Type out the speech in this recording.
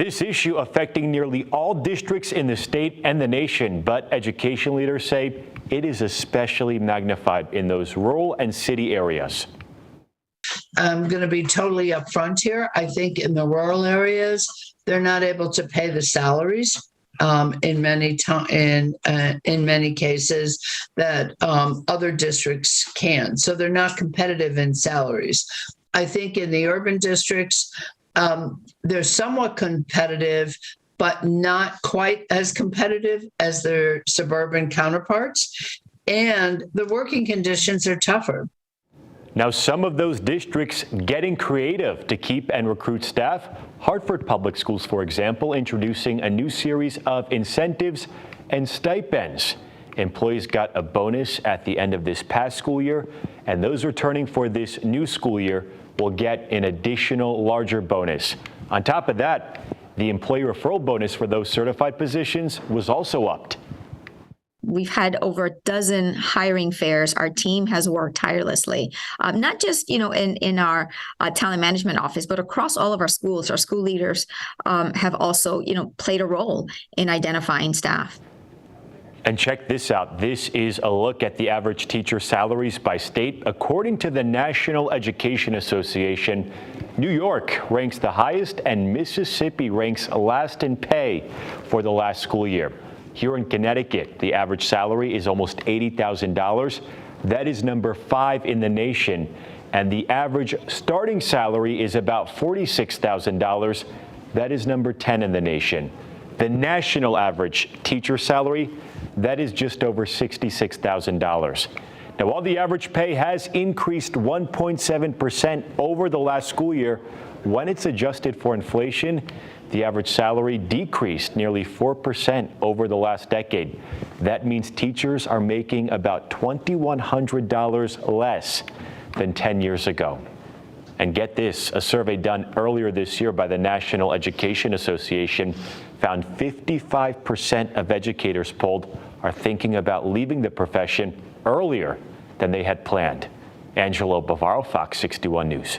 This issue affecting nearly all districts in the state and the nation, but education leaders say it is especially magnified in those rural and city areas. I'm going to be totally upfront here. I think in the rural areas, they're not able to pay the salaries in many cases that other districts can. So they're not competitive in salaries. I think in the urban districts, they're somewhat competitive, but not quite as competitive as their suburban counterparts. And the working conditions are tougher. Now, some of those districts getting creative to keep and recruit staff. Hartford Public Schools, for example, introducing a new series of incentives and stipends. Employees got a bonus at the end of this past school year, and those returning for this new school year will get an additional larger bonus. On top of that, the employee referral bonus for those certified positions was also upped. We've had over a dozen hiring fairs. Our team has worked tirelessly, not just, in our talent management office, but across all of our schools. Our school leaders have also, played a role in identifying staff. And check this out. This is a look at the average teacher salaries by state. According to the National Education Association, New York ranks the highest and Mississippi ranks last in pay for the last school year. Here in Connecticut, the average salary is almost $80,000. That is number 5 in the nation. And the average starting salary is about $46,000. That is number 10 in the nation. The national average teacher salary, that is just over $66,000. Now, while the average pay has increased 1.7% over the last school year, when it's adjusted for inflation, the average salary decreased nearly 4% over the last decade. That means teachers are making about $2,100 less than 10 years ago. And get this, a survey done earlier this year by the National Education Association found 55% of educators polled are thinking about leaving the profession earlier than they had planned. Angelo Bavaro, Fox 61 News.